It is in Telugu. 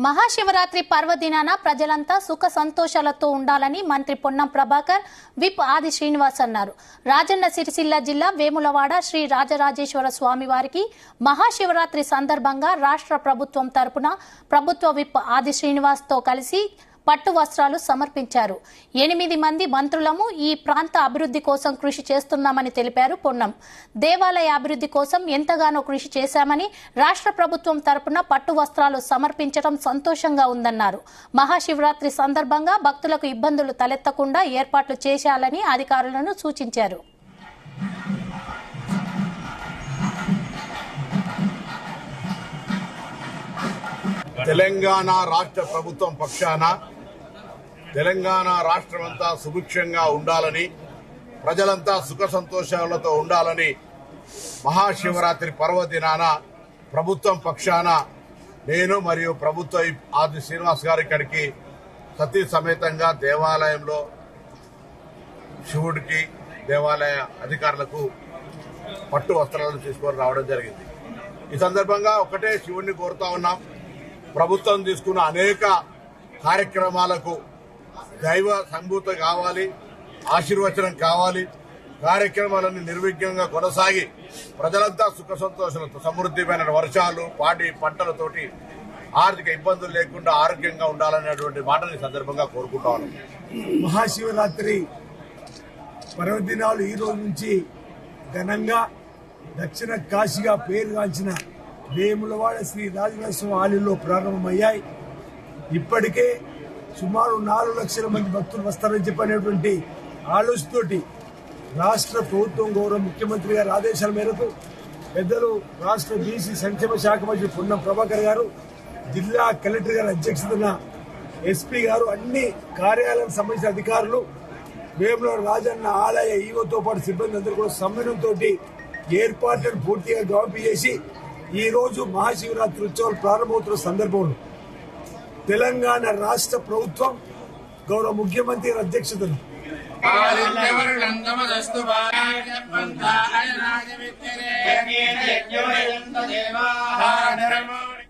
మహాశివరాత్రి పర్వదినాన ప్రజలంతా సుఖ సంతోషాలతో ఉండాలని మంత్రి పొన్నం ప్రభాకర్ విప్ ఆది శ్రీనివాస్ అన్నారు. రాజన్న సిరిసిల్ల జిల్లా వేములవాడ శ్రీ రాజరాజేశ్వర స్వామి వారికి మహాశివరాత్రి సందర్భంగా రాష్ట్ర ప్రభుత్వం తరపున ప్రభుత్వ విప్ ఆది శ్రీనివాస్ తో కలిసి పట్టు వస్త్రాలు సమర్పించారు. 8 మంది మంత్రులము ఈ ప్రాంత అభివృద్ధి కోసం కృషి చేస్తున్నామని తెలిపారు పొన్నం. దేవాలయ అభివృద్ధి కోసం ఎంతగానో కృషి చేశామని రాష్ట్ర ప్రభుత్వం తరపున పట్టు వస్త్రాలు సమర్పించడం సంతోషంగా ఉందన్నారు. మహాశివరాత్రి సందర్భంగా భక్తులకు ఇబ్బందులు తలెత్తకుండా ఏర్పాట్లు చేశాలని అధికారులను సూచించారు. తెలంగాణ రాష్ట్ర ప్రభుత్వం పక్షాన తెలంగాణ రాష్ట్రమంతా సుభిక్షంగా ఉండాలని, ప్రజలంతా సుఖ సంతోషాలతో ఉండాలని మహాశివరాత్రి పర్వదినాన ప్రభుత్వం పక్షాన నేను మరియు ప్రభుత్వ ఆది శ్రీనివాస్ గారు ఇక్కడికి సతీ సమేతంగా దేవాలయంలో శివుడికి దేవాలయ అధికారులకు పట్టు వస్త్రాలను తీసుకొని రావడం జరిగింది. ఈ సందర్భంగా ఒకటే శివుడిని కోరుతా ఉన్నాం, ప్రభుత్వం తీసుకున్న అనేక కార్యక్రమాలకు దైవ సంభూత కావాలి, ఆశీర్వచనం కావాలి. కార్యక్రమాలన్నీ నిర్విఘ్నంగా కొనసాగి ప్రజలంతా సుఖ సంతోషాలతో సమృద్ధిమైన వర్షాలు పాడి పంటలతోటి ఆర్థిక ఇబ్బందులు లేకుండా ఆరోగ్యంగా ఉండాలనేటువంటి మాటని సందర్భంగా కోరుకుంటా ఉన్నాం. మహాశివరాత్రి పర్వదినాలు ఈ రోజు నుంచి ఘనంగా దక్షిణ కాశీగా పేరుగాంచిన వేములవాడ శ్రీ రాజరాజేశ్వర ఆలయంలో ప్రారంభమయ్యాయి. ఇప్పటికే సుమారు 4 లక్షల మంది భక్తులు వస్తారని చెప్పినటువంటి ఆలోచనతోటి రాష్ట్ర ప్రభుత్వం గౌరవ ముఖ్యమంత్రి గారి ఆదేశాల మేరకు పెద్దలు రాష్ట్ర బీసీ సంక్షేమ శాఖ మంత్రి పొన్నం ప్రభాకర్ గారు, జిల్లా కలెక్టర్ గారి అధ్యక్షతన ఎస్పీ గారు, అన్ని కార్యాలయాలకు సంబంధించిన అధికారులు, వేములవాడ రాజన్న ఆలయ ఈవోతో పాటు సిబ్బంది అందరూ కూడా సమన్వయంతో ఏర్పాట్లను పూర్తిగా గాంపి చేసి ఈ రోజు మహాశివరాత్రి ఉత్సవాలు ప్రారంభమవుతున్న సందర్భంలో తెలంగాణ రాష్ట్ర ప్రభుత్వం గౌరవ ముఖ్యమంత్రి అధ్యక్షతను